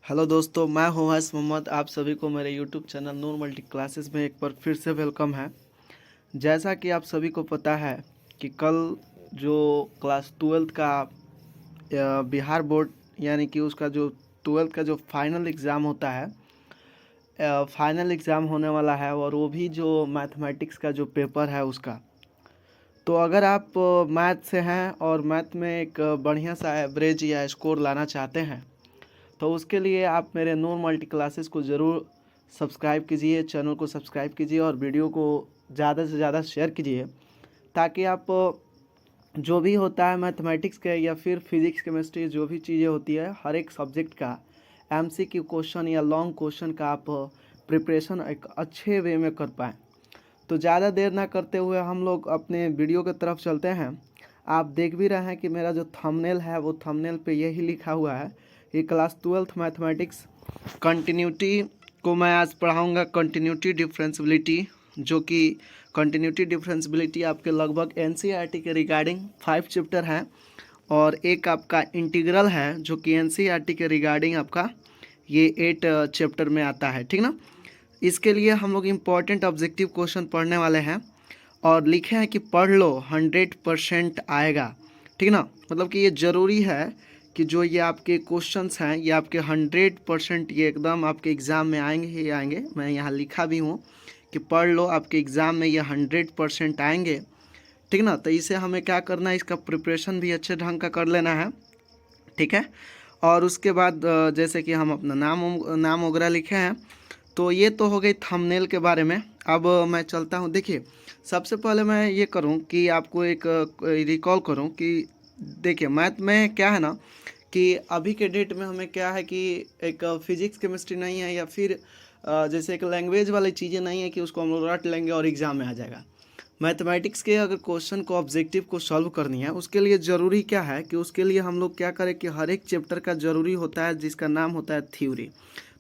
Hello दोस्तों, मैं हूं हर्ष मोहम्मद। आप सभी को मेरे यूट्यूब चैनल नूर मल्टी क्लासेस में एक बार फिर से वेलकम है। जैसा कि आप सभी को पता है कि कल जो क्लास 12th का बिहार बोर्ड यानी कि उसका जो 12th का जो फाइनल एग्ज़ाम होता है, फाइनल एग्ज़ाम होने वाला है, और वो भी जो मैथमेटिक्स का जो पेपर है उसका। तो अगर आप मैथ से हैं और मैथ में एक बढ़िया सा एवरेज या स्कोर लाना चाहते हैं, तो उसके लिए आप मेरे नूर मल्टी क्लासेस को ज़रूर सब्सक्राइब कीजिए, चैनल को सब्सक्राइब कीजिए और वीडियो को ज़्यादा से ज़्यादा शेयर कीजिए, ताकि आप जो भी होता है मैथमेटिक्स के या फिर फिज़िक्स केमिस्ट्री जो भी चीज़ें होती है हर एक सब्जेक्ट का एमसीक्यू क्वेश्चन या लॉन्ग क्वेश्चन का आप प्रिपरेशन एक अच्छे वे में कर पाएँ। तो ज़्यादा देर ना करते हुए हम लोग अपने वीडियो की तरफ चलते हैं। आप देख भी रहे हैं कि मेरा जो थंबनेल है वो थंबनेल पे यही लिखा हुआ है कि क्लास 12th मैथमेटिक्स कंटिन्यूटी को मैं आज पढ़ाऊंगा, कंटिन्यूटी डिफरेंशियबिलिटी, जो कि कंटिन्यूटी डिफरेंशियबिलिटी आपके लगभग एनसीईआरटी के रिगार्डिंग 5 चैप्टर हैं, और एक आपका इंटीग्रल है जो कि एनसीईआरटी के रिगार्डिंग आपका ये 8 चैप्टर में आता है, ठीक ना। इसके लिए हम लोग इम्पॉर्टेंट ऑब्जेक्टिव क्वेश्चन पढ़ने वाले हैं, और लिखे हैं कि पढ़ लो 100% आएगा, ठीक ना। मतलब कि ये ज़रूरी है कि जो ये आपके क्वेश्चंस हैं ये आपके 100% ये एकदम आपके एग्ज़ाम में आएंगे ही आएंगे। मैं यहाँ लिखा भी हूँ कि पढ़ लो, आपके एग्ज़ाम में ये 100% आएंगे, ठीक ना। तो इसे हमें क्या करना है, इसका प्रिपरेशन भी अच्छे ढंग का कर लेना है, ठीक है। और उसके बाद जैसे कि हम अपना नाम वगैरह लिखे हैं। तो ये तो हो गई थंबनेल के बारे में। अब मैं चलता हूँ। देखिए, सबसे पहले मैं ये करूँ कि आपको एक रिकॉल करूँ कि देखिए मैथ में क्या है ना, कि अभी के डेट में हमें क्या है कि एक फिजिक्स केमिस्ट्री नहीं है, या फिर जैसे एक लैंग्वेज वाली चीज़ें नहीं है कि उसको हम लोग रट लेंगे और एग्ज़ाम में आ जाएगा। मैथमेटिक्स के अगर क्वेश्चन को ऑब्जेक्टिव को सॉल्व करनी है, उसके लिए ज़रूरी क्या है कि उसके लिए हम लोग क्या करें कि हर एक चैप्टर का ज़रूरी होता है जिसका नाम होता है थ्योरी।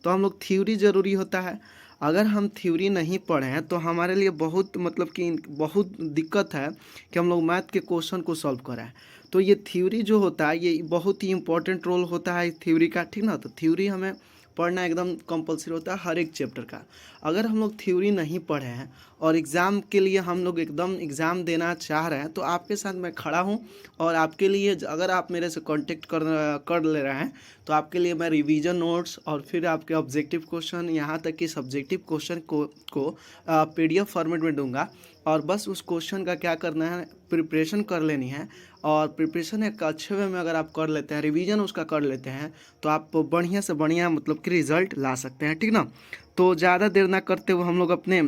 तो हम लोग थ्योरी ज़रूरी होता है। अगर हम थ्योरी नहीं पढ़े हैं तो हमारे लिए बहुत मतलब कि बहुत दिक्कत है कि हम लोग मैथ के क्वेश्चन को सॉल्व करें। तो ये थ्योरी जो होता है ये बहुत ही इंपॉर्टेंट रोल होता है थ्योरी का, ठीक ना। तो थ्योरी हमें पढ़ना एकदम कंपलसरी होता है हर एक चैप्टर का। अगर हम लोग थ्योरी नहीं पढ़े हैं और एग्ज़ाम के लिए हम लोग एकदम एग्ज़ाम देना चाह रहे हैं, तो आपके साथ मैं खड़ा हूं, और आपके लिए अगर आप मेरे से कांटेक्ट कर ले रहे हैं तो आपके लिए मैं रिवीजन नोट्स और फिर आपके ऑब्जेक्टिव क्वेश्चन यहाँ तक कि सब्जेक्टिव क्वेश्चन को पीडीएफ फॉर्मेट में दूंगा। और बस उस क्वेश्चन का क्या करना है, प्रिपरेशन कर लेनी है। और प्रिपरेशन एक अच्छे वे में अगर आप कर लेते हैं, रिवीजन उसका कर लेते हैं, तो आप बढ़िया से बढ़िया मतलब कि रिज़ल्ट ला सकते हैं, ठीक ना। तो ज़्यादा देर ना करते हुए हम लोग अपने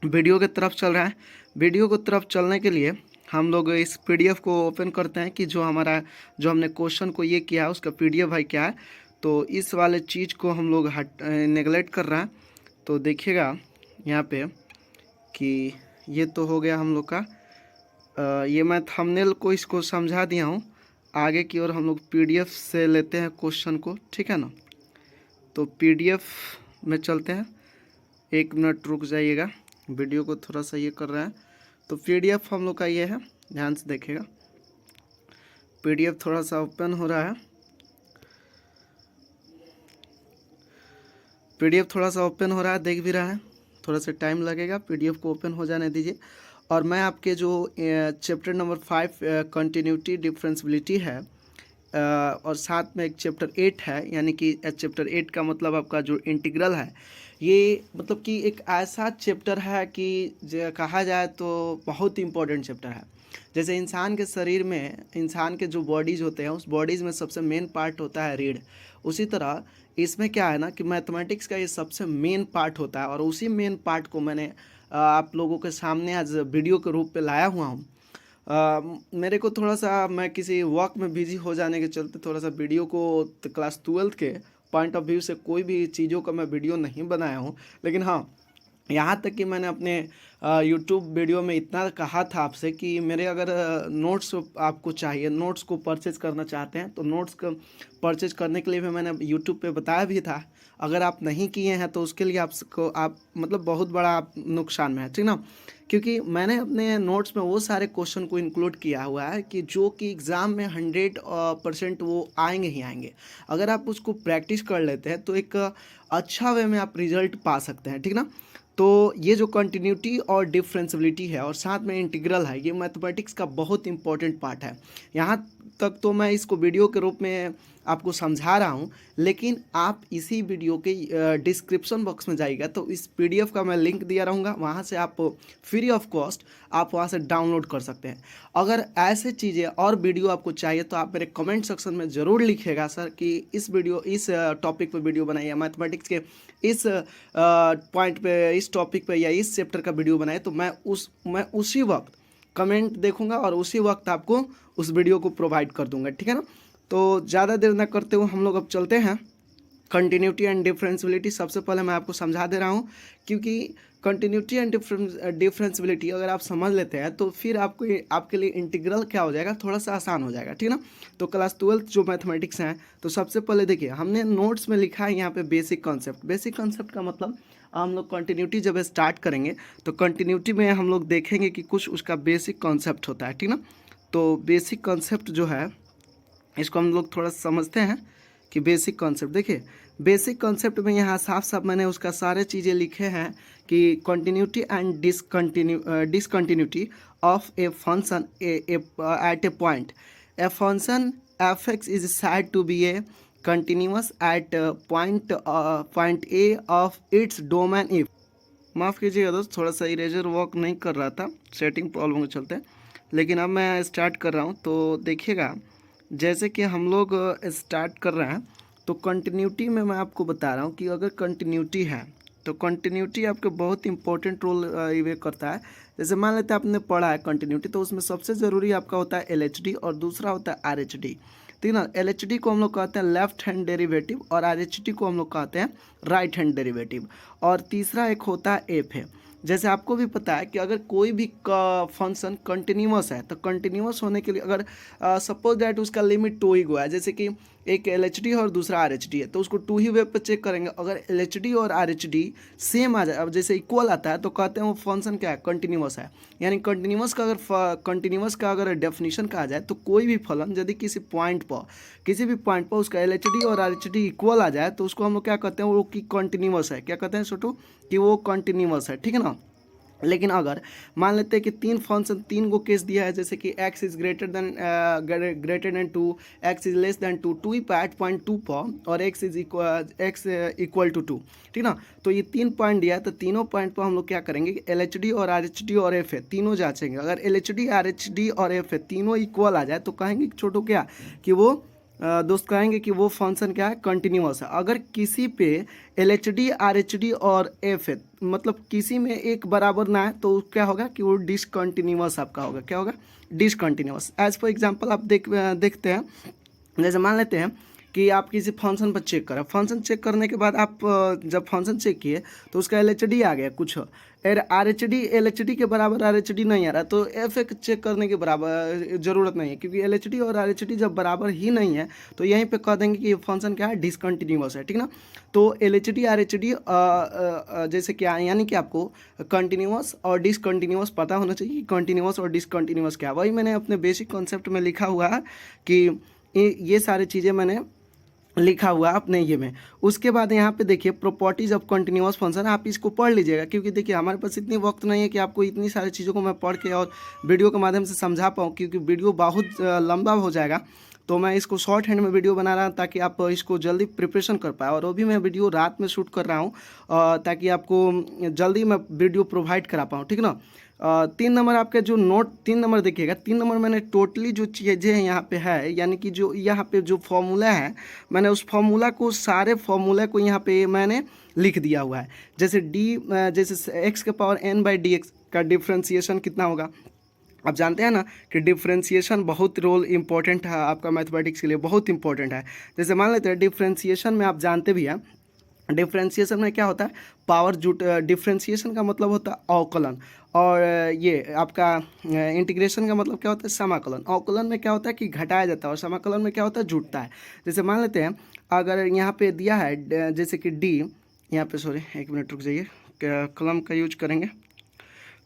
वीडियो की तरफ चल रहे हैं। वीडियो की तरफ चलने के लिए हम लोग इस पीडीएफ को ओपन करते हैं कि जो हमने क्वेश्चन को ये किया है उसका पीडीएफ भाई क्या है। तो इस वाले चीज़ को हम लोग नेगलेक्ट कर रहे हैं। तो देखिएगा यहाँ पे कि ये तो हो गया हम लोग का। ये मैं थंबनेल को इसको समझा दिया हूँ। आगे की ओर हम लोग पीडीएफ से लेते हैं क्वेश्चन को, ठीक है ना। तो पीडीएफ में चलते हैं। 1 मिनट रुक जाइएगा, वीडियो को थोड़ा सा ये कर रहा है। तो पीडीएफ हम लोग का ये है, ध्यान से देखिएगा। पीडीएफ थोड़ा सा ओपन हो रहा है। पीडीएफ थोड़ा सा ओपन हो रहा है, देख भी रहा है। थोड़ा सा टाइम लगेगा, पीडीएफ को ओपन हो जाने दीजिए। और मैं आपके जो चैप्टर नंबर 5 कंटिन्यूटी डिफरेंशियबिलिटी है, और साथ में एक चैप्टर 8 है, यानी कि चैप्टर 8 का मतलब आपका जो इंटीग्रल है, ये मतलब कि एक ऐसा चैप्टर है कि कहा जाए तो बहुत इंपॉर्टेंट चैप्टर है। जैसे इंसान के शरीर में इंसान के जो बॉडीज़ होते हैं उस बॉडीज़ में सबसे मेन पार्ट होता है रीढ़। उसी तरह इसमें क्या है ना कि मैथमेटिक्स का ये सबसे मेन पार्ट होता है, और उसी मेन पार्ट को मैंने आप लोगों के सामने आज वीडियो के रूप में लाया हुआ हूँ। मेरे को थोड़ा सा मैं किसी वर्क में बिजी हो जाने के चलते थोड़ा सा वीडियो को क्लास 12th के पॉइंट ऑफ व्यू से कोई भी चीज़ों का मैं वीडियो नहीं बनाया हूँ। लेकिन हाँ, यहाँ तक कि मैंने अपने यूट्यूब वीडियो में इतना कहा था आपसे कि मेरे अगर नोट्स आपको चाहिए, नोट्स को परचेज करना चाहते हैं तो नोट्स को परचेज करने के लिए भी मैंने यूट्यूब पे बताया भी था। अगर आप नहीं किए हैं तो उसके लिए आप मतलब बहुत बड़ा आप नुकसान में है, ठीक ना। क्योंकि मैंने अपने नोट्स में वो सारे क्वेश्चन को इंक्लूड किया हुआ है कि जो कि एग्ज़ाम में 100% वो आएंगे ही आएंगे। अगर आप उसको प्रैक्टिस कर लेते हैं तो एक अच्छा वे में आप रिजल्ट पा सकते हैं, ठीक ना। तो ये जो कंटिन्यूटी और डिफरेंशियबिलिटी है और साथ में इंटीग्रल है, ये मैथमेटिक्स का बहुत इंपॉर्टेंट पार्ट है। यहाँ तक तो मैं इसको वीडियो के रूप में आपको समझा रहा हूँ, लेकिन आप इसी वीडियो के डिस्क्रिप्शन बॉक्स में जाइएगा तो इस पीडीएफ का मैं लिंक दिया रहूँगा, वहाँ से आप फ्री ऑफ कॉस्ट आप वहाँ से डाउनलोड कर सकते हैं। अगर ऐसे चीज़ें और वीडियो आपको चाहिए तो आप मेरे कमेंट सेक्शन में ज़रूर लिखिएगा सर कि इस टॉपिक पे वीडियो बनाइए, मैथमेटिक्स के इस पॉइंट पे, इस टॉपिक पे या इस चैप्टर का वीडियो बनाए, तो मैं उसी वक्त कमेंट देखूंगा और उसी वक्त आपको उस वीडियो को प्रोवाइड कर दूंगा, ठीक है ना। तो ज़्यादा देर ना करते हुए हम लोग अब चलते हैं कंटिन्यूटी एंड डिफरेंशियबिलिटी। सबसे पहले मैं आपको समझा दे रहा हूँ, क्योंकि कंटिन्यूटी एंड डिफरेंशियबिलिटी अगर आप समझ लेते हैं तो फिर आपके लिए इंटीग्रल क्या हो जाएगा, थोड़ा सा आसान हो जाएगा, ठीक ना। तो क्लास 12 जो मैथमेटिक्स हैं, तो सबसे पहले देखिए हमने नोट्स में लिखा है यहाँ पे बेसिक कॉन्सेप्ट। बेसिक कॉन्सेप्ट का मतलब हम लोग कंटिन्यूटी जब स्टार्ट करेंगे तो कंटिन्यूटी में हम लोग देखेंगे कि कुछ उसका बेसिक कॉन्सेप्ट होता है, ठीक ना। तो बेसिक कॉन्सेप्ट जो है इसको हम लोग थोड़ा समझते हैं कि बेसिक कॉन्सेप्ट। देखिए बेसिक कॉन्सेप्ट में यहाँ साफ साफ मैंने उसका सारे चीज़ें लिखे हैं कि continuity and discontinuity of a function at A point. A function F x is said to be a continuous at point A of its domain if। माफ़ कीजिएगा दोस्त, थोड़ा सा इरेजर वर्क नहीं कर रहा था, सेटिंग प्रॉब्लम के चलते, लेकिन अब मैं स्टार्ट कर रहा हूँ। तो देखिएगा जैसे कि हम लोग स्टार्ट कर रहे हैं तो कंटिन्यूटी में मैं आपको बता रहा हूँ कि अगर कंटिन्यूटी है तो कंटिन्यूटी आपके बहुत इंपॉर्टेंट रोल ये करता है। जैसे मान लेते हैं आपने पढ़ा है कंटिन्यूटी, तो उसमें सबसे ज़रूरी आपका होता है LHD और दूसरा होता है RHD, ठीक ना। LHD को हम लोग कहते हैं लेफ्ट हैंड डेरिवेटिव और RHD को हम लोग कहते हैं राइट हैंड डेरिवेटिव, और तीसरा एक होता है एफ है। जैसे आपको भी पता है कि अगर कोई भी फंक्शन कंटिन्यूअस है तो कंटिन्यूअस होने के लिए अगर सपोज दैट उसका लिमिट 2 ही हुआ है, जैसे कि एक LHD और दूसरा RHD है, तो उसको 2 ही वे पे चेक करेंगे। अगर LHD और RHD सेम आ जाए, अब जैसे इक्वल आता है तो कहते हैं वो फंक्शन क्या है, कंटिन्यूअस है। यानी कंटिन्यूअस का अगर डेफिनेशन कहा जाए तो कोई भी फलन यदि किसी भी पॉइंट पर उसका LHD और RHD इक्वल आ जाए तो उसको हम लोग क्या कहते हैं, वो कि कंटिन्यूअस है। क्या कहते हैं छोटू, कि वो कंटिन्यूअस है, ठीक है ना। लेकिन अगर मान लेते हैं कि तीन को केस दिया है, जैसे कि x is greater than 2, x is less than 2, 2 he PAT point 2 पर, और x इक्वल टू 2, ठीक ना। तो ये 3 पॉइंट दिया है, तो तीनों पॉइंट पर हम लोग क्या करेंगे कि LHD और RHD और f है तीनों जांचेंगे। अगर LHD RHD और f है तीनों इक्वल आ जाए तो कहेंगे छोटू क्या कि वो दोस्त कहेंगे कि वो फंक्शन क्या है, कंटिन्यूअस है। अगर किसी पे LHD RHD और एफ है, मतलब किसी में एक बराबर ना है, तो क्या होगा कि वो डिसकंटिन्यूअस आपका होगा। क्या होगा, डिसकंटिन्यूअस। एज फॉर एग्जांपल आप देखते हैं, जैसे मान लेते हैं कि आप किसी फंक्शन पर चेक करें, फंक्शन चेक करने के बाद आप जब फंक्शन चेक किए तो उसका LHD आ गया कुछ, RHD LHD के बराबर RHD नहीं आ रहा, तो एफ चेक करने के बराबर ज़रूरत नहीं है, क्योंकि LHD और RHD जब बराबर ही नहीं है तो यहीं पे कह देंगे कि ये फंक्शन क्या है, डिसकंटिन्यूअस है, ठीक ना। तो LHD RHD जैसे क्या, यानी कि आपको कंटिन्यूअस और डिसकंटिन्यूअस पता होना चाहिए, कंटिन्यूअस और डिसकंटिन्यूअस क्या, वही मैंने अपने बेसिक कॉन्सेप्ट में लिखा हुआ है कि ये सारी चीज़ें मैंने लिखा हुआ है अपने ये में। उसके बाद यहाँ पे देखिए प्रॉपर्टीज ऑफ कंटिन्यूअस फंक्शन, आप इसको पढ़ लीजिएगा, क्योंकि देखिए हमारे पास इतनी वक्त नहीं है कि आपको इतनी सारी चीज़ों को मैं पढ़ के और वीडियो के माध्यम से समझा पाऊँ, क्योंकि वीडियो बहुत लंबा हो जाएगा। तो मैं इसको शॉर्ट हैंड में वीडियो बना रहा हूँ ताकि आप इसको जल्दी प्रिपरेशन कर पाए, और वो भी मैं वीडियो रात में शूट कर रहा हूँ ताकि आपको जल्दी मैं वीडियो प्रोवाइड करा पाऊँ, ठीक ना। 3 नंबर आपके जो नोट 3 नंबर देखिएगा, 3 नंबर मैंने टोटली जो चीज़ें यहाँ पे है, यानी कि जो यहाँ पे जो फॉर्मूला है, मैंने उस फॉर्मूला को सारे फॉर्मूला को यहाँ पे मैंने लिख दिया हुआ है। जैसे जैसे x के पावर n/dx का डिफ्रेंसिएशन कितना होगा, आप जानते हैं ना कि डिफ्रेंसिएशन बहुत रोल इंपॉर्टेंट है आपका मैथमेटिक्स के लिए, बहुत इंपॉर्टेंट है। जैसे मान लेते हैं डिफ्रेंसिएशन में आप जानते भी हैं डिफ्रेंशिएशन में क्या होता है, पावर जुट, डिफ्रेंशिएशन का मतलब होता है अवकलन, और ये आपका इंटीग्रेशन का मतलब क्या होता है, समाकलन। अवकलन में क्या होता है कि घटाया जाता है, और समाकलन में क्या होता है, जुटता है। जैसे मान लेते हैं अगर यहाँ पे दिया है जैसे कि डी, यहाँ पे सॉरी एक मिनट रुक जाइए, कलम का यूज करेंगे।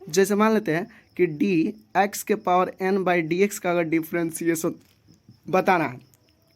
जैसे मान लेते हैं कि डी एक्स के power n by d x का अगर डिफ्रेंशिएशन बताना है,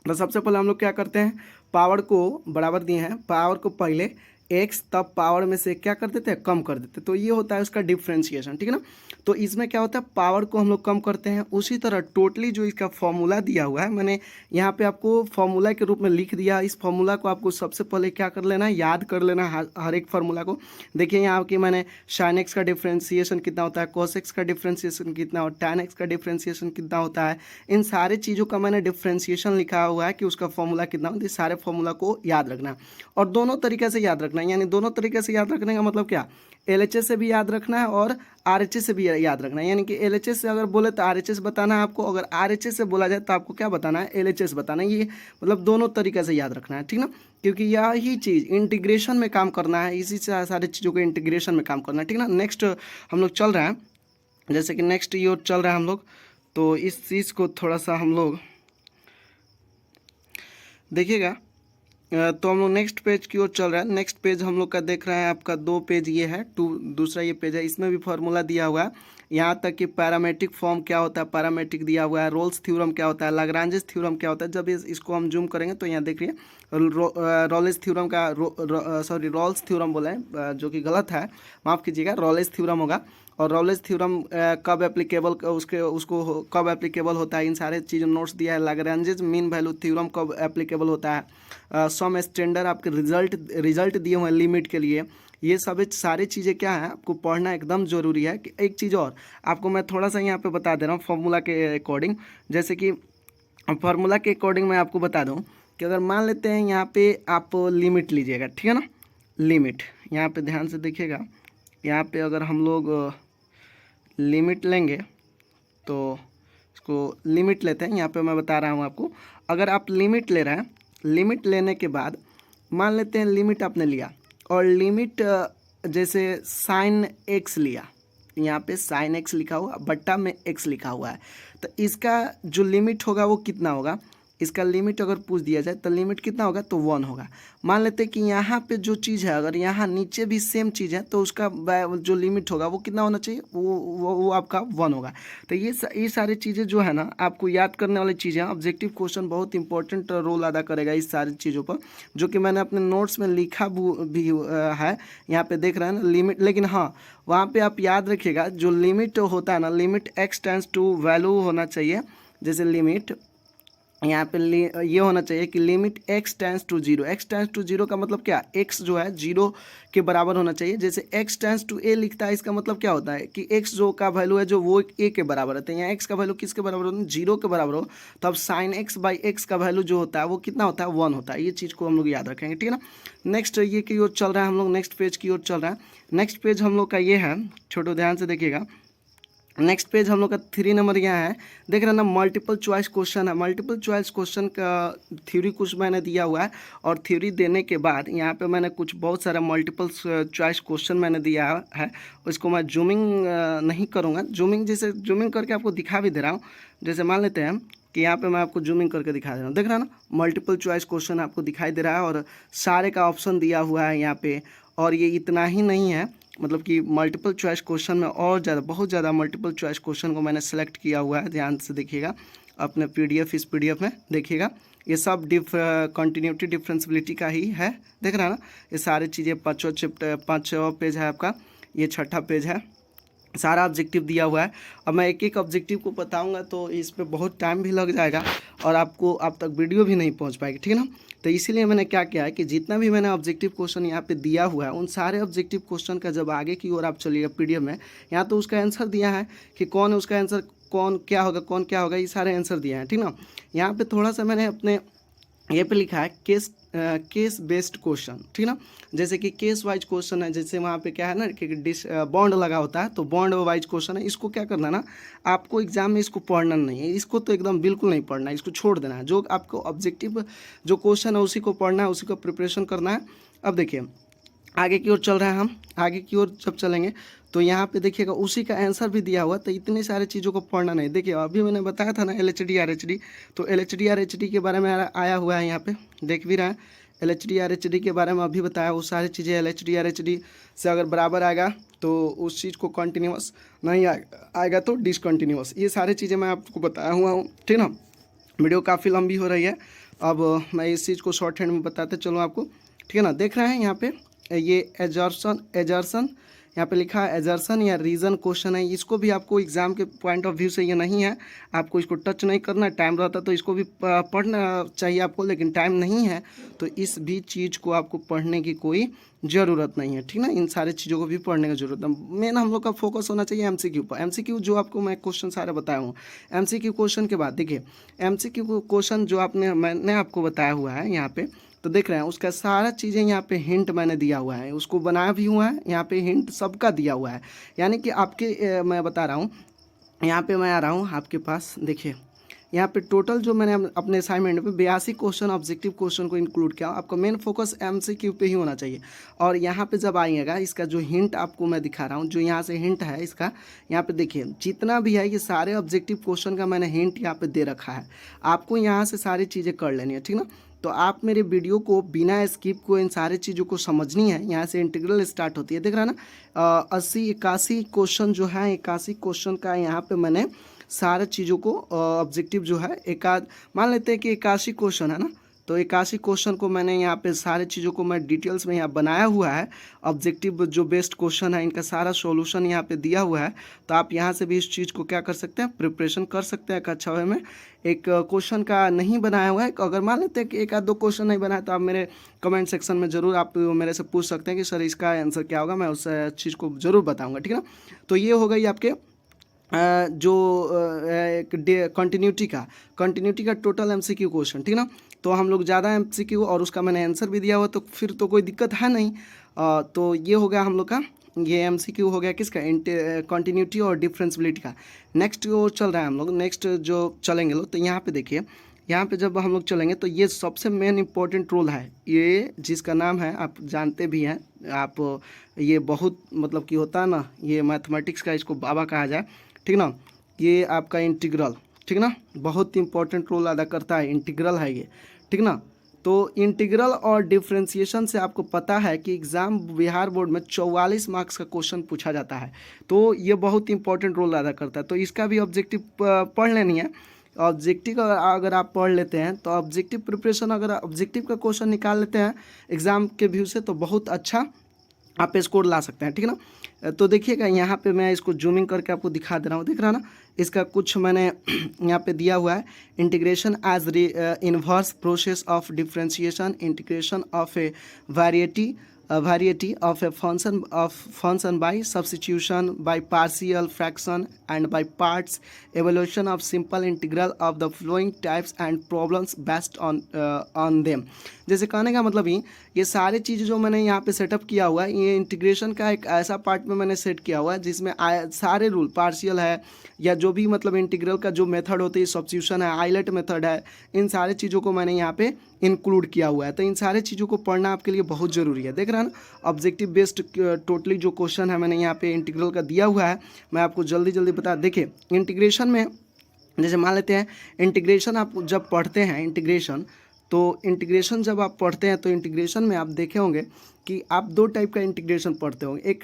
तो सबसे पहले हम लोग क्या करते हैं, पावर को बराबर दिए हैं, पावर को पहले एक्स तब पावर में से क्या कर देते हैं, कम कर देते हैं, तो ये होता है उसका डिफ्रेंशिएशन, ठीक है ना। तो इसमें क्या होता है, पावर को हम लोग कम करते हैं। उसी तरह टोटली जो इसका फॉर्मूला दिया हुआ है, मैंने यहाँ पे आपको फॉर्मूला के रूप में लिख दिया। इस फॉर्मूला को आपको सबसे पहले क्या कर लेना है, याद कर लेना है हर एक फार्मूला को। देखिए यहाँ की मैंने साइन एक्स का डिफ्रेंशिएशन कितना होता है, कॉस एक्स का डिफ्रेंशिएशन कितना, और टैन एक्स का डिफ्रेंशिएशन कितना होता है, इन सारे चीज़ों का मैंने डिफ्रेंशिएशन लिखा हुआ है कि उसका फॉर्मूला कितना होता है। सारे फॉर्मूला को याद रखना है, और दोनों तरीके से याद रखना है। यानी दोनों तरीके से याद रखने का मतलब क्या, एलएचएस से भी याद रखना है और आरएचएस से भी याद रखना है। यानी कि एलएचएस से अगर बोले तो आरएचएस बताना है आपको, अगर आरएचएस से बोला जाए तो आपको क्या बताना है, एलएचएस बताना है। ये मतलब दोनों तरीके से याद रखना है, ठीक ना, क्योंकि यही चीज़ इंटीग्रेशन में काम करना है, इसी से सारी चीज़ों को इंटीग्रेशन में काम करना है, ठीक ना। नेक्स्ट हम लोग चल रहे हैं, जैसे कि नेक्स्ट ये चल रहा है हम लोग, तो इस चीज़ को थोड़ा सा हम लोग देखिएगा। तो हम लोग नेक्स्ट पेज की ओर चल रहा है। नेक्स्ट पेज हम लोग का देख रहे हैं, आपका 2 पेज ये है, दूसरा ये पेज है, इसमें भी फार्मूला दिया हुआ है, यहाँ तक कि पैरामेट्रिक फॉर्म क्या होता है, पैरामेट्रिक दिया हुआ है, रोल्स थ्योरम क्या होता है, लाग्रांजेस थ्योरम क्या होता है। जब इसको हम जूम करेंगे तो यहाँ देखिए रोल्स थ्योरम का रोल्स थ्योरम बोला है, जो कि गलत है, माफ़ कीजिएगा, रोल्स थ्योरम होगा। और रोल्स थ्योरम कब एप्लीकेबल, उसको कब एप्लीकेबल होता है, इन सारे चीज़ नोट्स दिया है। लाग्रांजेस मीन वैल्यू थ्योरम कब एप्लीकेबल होता है, सम स्टैंडर्ड आपके रिजल्ट दिए हुए हैं लिमिट के लिए। ये सब सारी चीज़ें क्या है, आपको पढ़ना एकदम ज़रूरी है। कि एक चीज़ और आपको मैं थोड़ा सा यहाँ पे बता दे रहा हूँ फार्मूला के अकॉर्डिंग। जैसे कि फार्मूला के अकॉर्डिंग मैं आपको बता दूँ कि अगर मान लेते हैं यहाँ पे आप लिमिट लीजिएगा, ठीक है ना, लिमिट यहाँ पे ध्यान से देखिएगा। यहाँ पे अगर हम लोग लिमिट लेंगे तो इसको लिमिट लेते हैं, यहाँ पे मैं बता रहा हूँ आपको। अगर आप लिमिट ले रहे हैं, लिमिट लेने के बाद मान लेते हैं लिमिट आपने लिया, और लिमिट जैसे साइन एक्स लिया, यहाँ पे साइन एक्स लिखा हुआ बट्टा में एक्स लिखा हुआ है, तो इसका जो लिमिट होगा वो कितना होगा, इसका लिमिट अगर पूछ दिया जाए तो लिमिट कितना होगा, तो 1 होगा। मान लेते हैं कि यहाँ पे जो चीज़ है, अगर यहाँ नीचे भी सेम चीज़ है तो उसका जो लिमिट होगा वो कितना होना चाहिए, वो आपका 1 होगा। तो ये सारी चीज़ें जो है ना, आपको याद करने वाली चीज़ें, ऑब्जेक्टिव क्वेश्चन बहुत इंपॉर्टेंट रोल अदा करेगा इस सारी चीज़ों पर, जो कि मैंने अपने नोट्स में लिखा भी है, यहाँ पे देख रहे हैं ना लिमिट। लेकिन हाँ, वहाँ पर आप याद रखिएगा, जो लिमिट होता है ना, limit x tends to value होना चाहिए। जैसे लिमिट यहाँ पे ये होना चाहिए कि limit x tends to 0, x tends to 0 का मतलब क्या, x जो है 0 के बराबर होना चाहिए। जैसे x टेंस टू a लिखता है, इसका मतलब क्या होता है कि x जो का वैल्यू है जो वो a के बराबर होता है। यहाँ x का वैल्यू किसके बराबर होता है, 0 के बराबर हो, तो अब साइन x बाई एक्स का वैल्यू जो होता है वो कितना होता है, 1 होता है। ये चीज़ को हम लोग याद रखेंगे, ठीक है ना। नेक्स्ट ये की ओर चल रहा है हम लोग, नेक्स्ट पेज की ओर चल रहा है। नेक्स्ट पेज हम लोग का ये है, छोटो ध्यान से देखिएगा। नेक्स्ट पेज हम लोग का 3 नंबर यहाँ है, देख रहे हैं ना, मल्टीपल चॉइस क्वेश्चन है। मल्टीपल चॉइस क्वेश्चन का थ्योरी कुछ मैंने दिया हुआ है, और थ्योरी देने के बाद यहाँ पे मैंने कुछ बहुत सारा मल्टीपल चॉइस क्वेश्चन मैंने दिया है। उसको मैं जूमिंग नहीं करूँगा, जूमिंग जैसे जूमिंग करके आपको दिखा भी दे रहा हूँ। जैसे मान लेते हैं कि यहाँ पे मैं आपको जूमिंग करके दिखा दे रहा हूँ, देख रहा है ना, मल्टीपल चॉइस क्वेश्चन आपको दिखाई दे रहा है, और सारे का ऑप्शन दिया हुआ है यहाँ पे। और ये इतना ही नहीं है, मतलब कि मल्टीपल चॉइस क्वेश्चन में और ज़्यादा, बहुत ज़्यादा मल्टीपल चॉइस क्वेश्चन को मैंने सेलेक्ट किया हुआ है। ध्यान से देखिएगा अपने PDF, इस PDF में देखिएगा, ये सब कंटिन्यूटी डिफरेंशियबिलिटी का ही है, देख रहा है ना। ये सारी चीज़ें 5वां पेज है आपका, ये 6ठा पेज है, सारा ऑब्जेक्टिव दिया हुआ है। अब मैं एक एक ऑब्जेक्टिव को बताऊंगा तो इस पर बहुत टाइम भी लग जाएगा, और आपको आप तक वीडियो भी नहीं पहुंच पाएगी, ठीक है ना। तो इसीलिए मैंने क्या किया है कि जितना भी मैंने ऑब्जेक्टिव क्वेश्चन यहाँ पे दिया हुआ है, उन सारे ऑब्जेक्टिव क्वेश्चन का जब आगे की ओर आप चलिएगा PDF में, यहाँ तो उसका आंसर दिया है कि कौन है उसका आंसर, कौन क्या होगा, ये सारे आंसर दिए हैं, ठीक ना। यहाँ पे थोड़ा सा मैंने अपने ये पे लिखा है केस बेस्ड क्वेश्चन, ठीक ना। जैसे कि केस वाइज क्वेश्चन है, जैसे वहाँ पे क्या है ना कि बॉन्ड लगा होता है, तो बॉन्ड वाइज क्वेश्चन है। इसको क्या करना ना, आपको एग्जाम में इसको पढ़ना नहीं है, इसको तो एकदम बिल्कुल नहीं पढ़ना है, इसको छोड़ देना है। जो आपको ऑब्जेक्टिव जो क्वेश्चन है उसी को पढ़ना है, उसी को प्रिपरेशन करना है। अब देखिए आगे की ओर चल रहे हैं हम। आगे की ओर जब चलेंगे तो यहाँ पे देखिएगा उसी का आंसर भी दिया हुआ, तो इतनी सारी चीज़ों को पढ़ना नहीं। देखिए अभी मैंने बताया था ना LHD RHD, तो LHD RHD के बारे में आया हुआ है, यहाँ पे देख भी रहे हैं। LHD RHD के बारे में अभी बताया, वो सारी चीज़ें LHD RHD से अगर बराबर आएगा तो उस चीज़ को कंटिन्यूस, नहीं आएगा तो डिसकंटिन्यूस, ये सारी चीज़ें मैं आपको बताया हुआ हूँ, ठीक ना। वीडियो काफ़ी लंबी हो रही है, अब मैं इस चीज़ को शॉर्ट हैंड में बताते चलूँ आपको, ठीक है ना। देख रहे हैं यहाँ पे ये एजर्सन यहाँ पे लिखा है एजर्सन या रीज़न क्वेश्चन है। इसको भी आपको एग्जाम के पॉइंट ऑफ व्यू से ये नहीं है, आपको इसको टच नहीं करना। टाइम रहता तो इसको भी पढ़ना चाहिए आपको, लेकिन टाइम नहीं है तो इस भी चीज़ को आपको पढ़ने की कोई ज़रूरत नहीं है, ठीक ना। इन सारी चीज़ों को भी पढ़ने की जरूरत है। मेन हम लोग का फोकस होना चाहिए MCQ पर। MCQ जो आपको मैं क्वेश्चन सारे बताया हूँ, MCQ क्वेश्चन के बाद देखिए MCQ क्वेश्चन जो मैंने आपको बताया हुआ है यहाँ पे, तो देख रहे हैं उसका सारा चीज़ें यहाँ पे हिंट मैंने दिया हुआ है, उसको बनाया भी हुआ है, यहाँ पे हिंट सबका दिया हुआ है। यानी कि आपके मैं बता रहा हूँ, यहाँ पे मैं आ रहा हूँ आपके पास, देखिए यहाँ पे टोटल जो मैंने अपने असाइनमेंट में 82 क्वेश्चन ऑब्जेक्टिव क्वेश्चन को इंक्लूड किया। आपका मेन फोकस MCQ पे ही होना चाहिए। और यहाँ पे जब आइएगा, इसका जो हिंट आपको मैं दिखा रहा हूँ, जो यहाँ से हिंट है इसका, यहाँ पे देखिए जितना भी है ये सारे ऑब्जेक्टिव क्वेश्चन का मैंने हिंट यहाँ पे दे रखा है। आपको यहाँ से सारी चीज़ें कर लेनी है, ठीक ना। तो आप मेरे वीडियो को बिना स्किप को इन सारी चीज़ों को समझनी है। यहाँ से इंटीग्रल स्टार्ट होती है, देख रहा है ना। 81 क्वेश्चन जो है, 81 क्वेश्चन का यहाँ पे मैंने सारे चीज़ों को ऑब्जेक्टिव जो है मान लेते हैं कि 81 क्वेश्चन है ना, तो 81 क्वेश्चन को मैंने यहाँ पे सारे चीज़ों को मैं डिटेल्स में यहाँ बनाया हुआ है। ऑब्जेक्टिव जो बेस्ट क्वेश्चन है इनका सारा सॉल्यूशन यहाँ पे दिया हुआ है। तो आप यहाँ से भी इस चीज़ को क्या कर सकते हैं, प्रिपरेशन कर सकते हैं एक अच्छा वे में। एक क्वेश्चन का नहीं बनाया हुआ है, अगर मान लेते हैं कि एक आध दो क्वेश्चन नहीं बनाया तो आप मेरे कमेंट सेक्शन में ज़रूर आप मेरे से पूछ सकते हैं कि सर इसका आंसर क्या होगा, मैं उस चीज़ को ज़रूर बताऊँगा, ठीक है ना। तो ये हो गई आपके जो कंटिन्यूटी का टोटल MCQ क्वेश्चन, ठीक ना। तो हम लोग ज़्यादा MCQ और उसका मैंने आंसर भी दिया हुआ, तो फिर तो कोई दिक्कत है नहीं। तो ये हो गया हम लोग का, ये MCQ हो गया किसका, कंटिन्यूटी और डिफरेंशियबिलिटी का। नेक्स्ट वो चल रहा है हम लोग, नेक्स्ट जो चलेंगे लोग, तो यहाँ पे देखिए, यहाँ पे जब हम लोग चलेंगे तो ये सबसे मेन इंपॉर्टेंट रोल है, ये जिसका नाम है आप जानते भी हैं आप, ये बहुत मतलब कि होता है ना, ये मैथमेटिक्स का इसको बाबा कहा जाए, ठीक ना। ये आपका इंटीग्रल, ठीक ना, बहुत इंपॉर्टेंट रोल अदा करता है, इंटीग्रल है ये, ठीक ना। तो इंटीग्रल और डिफरेंशिएशन से आपको पता है कि एग्ज़ाम बिहार बोर्ड में 44 मार्क्स का क्वेश्चन पूछा जाता है, तो ये बहुत इंपॉर्टेंट रोल अदा करता है। तो इसका भी ऑब्जेक्टिव पढ़ लेनी है। ऑब्जेक्टिव अगर आप पढ़ लेते हैं तो ऑब्जेक्टिव प्रिपरेशन, अगर ऑब्जेक्टिव का क्वेश्चन निकाल लेते हैं एग्ज़ाम के व्यू से, तो बहुत अच्छा आप स्कोर ला सकते हैं, ठीक है ना। तो देखिएगा यहाँ पे मैं इसको जूमिंग करके आपको दिखा दे रहा हूँ, दिख रहा है ना। इसका कुछ मैंने यहाँ पे दिया हुआ है, integration as inverse process of differentiation, integration of a variety of a function by substitution, by partial fraction and by parts, evaluation of simple integral of the following types and problems based on them। जैसे कहने का मतलब ये सारी चीज़ जो मैंने यहाँ पे सेटअप किया हुआ है, ये इंटीग्रेशन का एक ऐसा पार्ट में मैंने सेट किया हुआ है जिसमें सारे रूल, पार्शियल है या जो भी मतलब इंटीग्रल का जो मेथड होती है, सब्स्टिट्यूशन है, आइलेट मेथड है, इन सारे चीज़ों को मैंने यहाँ पे इंक्लूड किया हुआ है। तो इन सारे चीज़ों को पढ़ना आपके लिए बहुत ज़रूरी है। देख रहे हैं ना, ऑब्जेक्टिव बेस्ड टोटली जो क्वेश्चन है मैंने यहाँ पे इंटीग्रल का दिया हुआ है, मैं आपको जल्दी जल्दी बता। देखिए इंटीग्रेशन में जैसे मान लेते हैं, इंटीग्रेशन आप जब पढ़ते हैं, इंटीग्रेशन जब आप पढ़ते हैं तो इंटीग्रेशन में आप देखे होंगे कि आप दो टाइप का इंटीग्रेशन पढ़ते होंगे। एक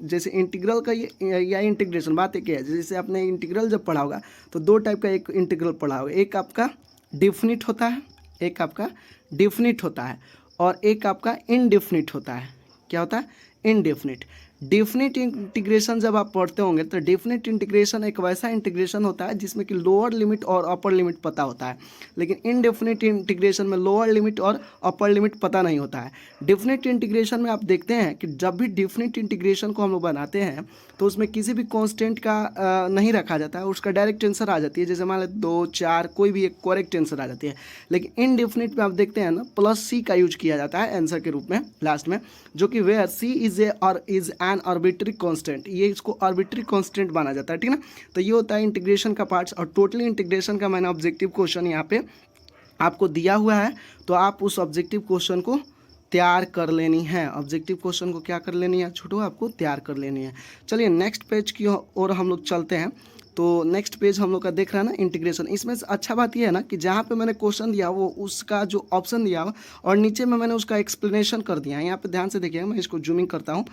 जैसे इंटीग्रल का या इंटीग्रेशन, बात एक है, जैसे आपने इंटीग्रल जब पढ़ा होगा तो दो टाइप का एक इंटीग्रल पढ़ा होगा, एक आपका डिफिनिट होता है, एक आपका डिफिनिट होता है और एक आपका इनडेफिनिट होता है। क्या होता है? इनडेफिनिट। डेफिनिट इंटीग्रेशन जब आप पढ़ते होंगे तो डेफिनिट इंटीग्रेशन एक वैसा इंटीग्रेशन होता है जिसमें कि लोअर लिमिट और अपर लिमिट पता होता है, लेकिन इनडेफिनिट इंटीग्रेशन में लोअर लिमिट और अपर लिमिट पता नहीं होता है। डेफिनिट इंटीग्रेशन में आप देखते हैं कि जब भी डेफिनिट इंटीग्रेशन को हम लोग बनाते हैं तो उसमें किसी भी कांस्टेंट का नहीं रखा जाता है, उसका डायरेक्ट आंसर आ जाती है। जैसे मान लें 2, 4 कोई भी एक करेक्ट आंसर आ जाती है, लेकिन इनडेफिनिट में आप देखते हैं ना +c का यूज किया जाता है आंसर के रूप में लास्ट में, जो कि where c is an arbitrary constant, ये इसको आर्बिट्री कांस्टेंट माना जाता है, ठीक ना। तो ये होता है इंटीग्रेशन का पार्ट्स। और टोटली इंटीग्रेशन का मैंने ऑब्जेक्टिव क्वेश्चन यहाँ पे आपको दिया हुआ है, तो आप उस ऑब्जेक्टिव क्वेश्चन को तैयार कर लेनी है। ऑब्जेक्टिव क्वेश्चन को क्या कर लेनी है छोटू, आपको तैयार कर लेनी है। चलिए नेक्स्ट पेज की ओर हम लोग चलते हैं। तो नेक्स्ट पेज हम लोग का देख रहा है ना इंटीग्रेशन। इसमें से अच्छा बात यह है ना कि जहाँ पे मैंने क्वेश्चन दिया वो उसका जो ऑप्शन दिया हुआ और नीचे में मैंने उसका एक्सप्लेनेशन कर दिया है। यहाँ पे ध्यान से देखिएगा, मैं इसको जूमिंग करता हूँ,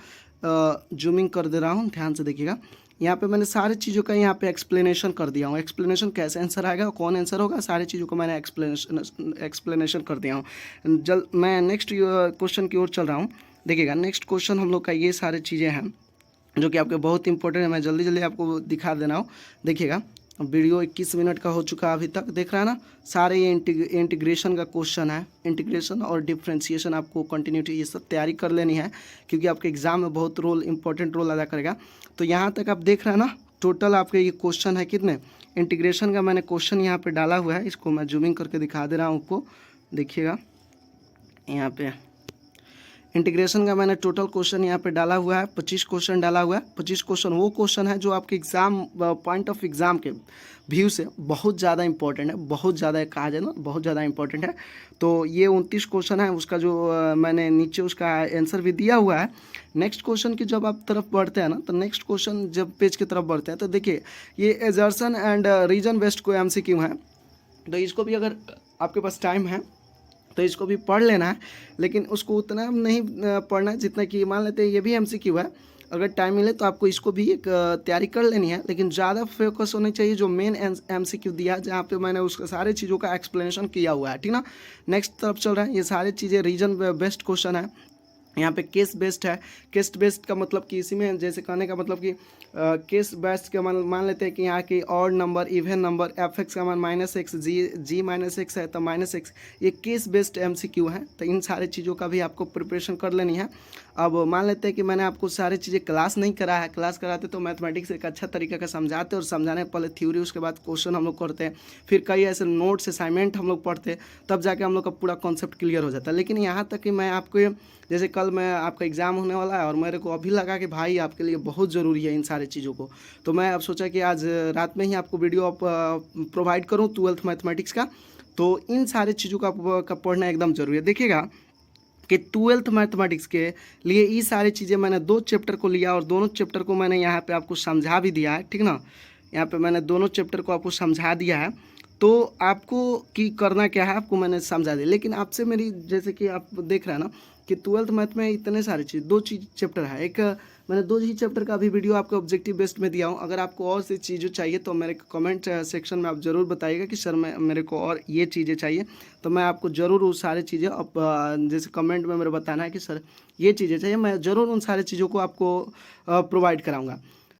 जूमिंग कर दे रहा हूँ, ध्यान से देखिएगा। यहाँ पे मैंने सारी चीज़ों का यहाँ पे एक्सप्लेनेशन कर दिया हूँ। एक्सप्लेनेशन कैसे आंसर आएगा, कौन आंसर होगा, सारी चीज़ों को मैंने एक्सप्लेनेशन कर दिया हूँ। मैं नेक्स्ट क्वेश्चन की ओर चल रहा हूँ। देखिएगा नेक्स्ट क्वेश्चन हम लोग का ये सारी चीज़ें हैं जो कि आपके बहुत इंपॉर्टेंट है। मैं जल्दी जल्दी आपको दिखा देना हूँ। देखिएगा वीडियो 21 मिनट का हो चुका है अभी तक, देख रहा है ना। सारे ये इंटीग्रेशन का क्वेश्चन है, इंटीग्रेशन और डिफ्रेंशिएशन, आपको कंटिन्यूटी ये सब तैयारी कर लेनी है क्योंकि आपके एग्जाम में बहुत इंपॉर्टेंट रोल अदा करेगा। तो यहाँ तक आप देख रहे हैं ना, टोटल आपके ये क्वेश्चन है कितने, इंटीग्रेशन का मैंने क्वेश्चन यहाँ पर डाला हुआ है। इसको मैं जूमिंग करके दिखा दे रहा हूँ आपको, देखिएगा यहाँ पे इंटीग्रेशन का मैंने टोटल क्वेश्चन यहाँ पे डाला हुआ है, 25 क्वेश्चन डाला हुआ है। 25 क्वेश्चन वो क्वेश्चन है जो आपके एग्जाम पॉइंट ऑफ एग्जाम के व्यू से बहुत ज़्यादा इंपॉर्टेंट है, बहुत ज़्यादा कहा जाए ना, बहुत ज़्यादा इंपॉर्टेंट है। तो ये 29 क्वेश्चन है, उसका जो मैंने नीचे उसका आंसर भी दिया हुआ है। नेक्स्ट क्वेश्चन की जब आप तरफ बढ़ते हैं ना, तो नेक्स्ट क्वेश्चन जब पेज की तरफ बढ़ते हैं तो देखिए ये एजर्सन एंड रीजन बेस्ड कोई MCQ है। तो इसको भी अगर आपके पास टाइम है तो इसको भी पढ़ लेना है, लेकिन उसको उतना नहीं पढ़ना है जितना कि मान लेते हैं ये भी MCQ है। अगर टाइम मिले तो आपको इसको भी एक तैयारी कर लेनी है, लेकिन ज़्यादा फोकस होनी चाहिए जो मेन MCQ दिया है, जहाँ पे मैंने उसका सारे चीज़ों का एक्सप्लेनेशन किया हुआ है, ठीक ना। नेक्स्ट तरफ चल रहा है, ये सारी चीज़ें रीजन बेस्ड क्वेश्चन है। यहाँ पे केस बेस्ड है। केस बेस्ड का मतलब कि इसी में जैसे कहने का मतलब कि केस बेस्ड का मान लेते हैं कि यहाँ की odd number, even number, fx का मान -x, g -x है तो -x, ये केस बेस्ड MCQ है। तो इन सारी चीज़ों का भी आपको प्रिपरेशन कर लेनी है। अब मान लेते हैं कि मैंने आपको सारी चीज़ें क्लास नहीं करा है, क्लास कराते तो मैथमेटिक्स एक अच्छा तरीका का समझाते और समझाने पहले थ्योरी, उसके बाद क्वेश्चन हम लोग करते हैं, फिर कई ऐसे नोट्स असाइनमेंट हम लोग पढ़ते हैं, तब जाके हम लोग का पूरा कॉन्सेप्ट क्लियर हो जाता है। लेकिन यहाँ तक कि मैं आपको जैसे कल मैं आपका एग्ज़ाम होने वाला है और मेरे को अभी लगा कि भाई आपके लिए बहुत ज़रूरी है इन सारी चीज़ों को, तो मैं अब सोचा कि आज रात में ही आपको वीडियो प्रोवाइड करूं 12th मैथमेटिक्स का। तो इन सारी चीज़ों का पढ़ना एकदम ज़रूरी है। देखिएगा कि 12th मैथमेटिक्स के लिए ये सारी चीज़ें मैंने 2 चैप्टर को लिया और दोनों चैप्टर को मैंने यहाँ पे आपको समझा भी दिया है, ठीक ना। यहाँ पे मैंने दोनों चैप्टर को आपको समझा दिया है। तो आपको की करना क्या है आपको मैंने समझा दिया, लेकिन आपसे मेरी जैसे कि आप देख रहे हैं ना कि 12th मैथ में इतने सारे चीज़ 2 चैप्टर है। एक मैंने 2 ही चैप्टर का भी वीडियो आपको ऑब्जेक्टिव बेस्ड में दिया हूँ। अगर आपको और सी चीज़ें चाहिए तो मेरे कमेंट सेक्शन में आप ज़रूर बताइएगा कि सर मेरे को और ये चीज़ें चाहिए, तो मैं आपको ज़रूर वो सारी चीज़ें जैसे कमेंट में मेरे बताना है कि सर ये चीज़ें चाहिए, मैं ज़रूर उन सारी चीज़ों को आपको प्रोवाइड कराऊँगा।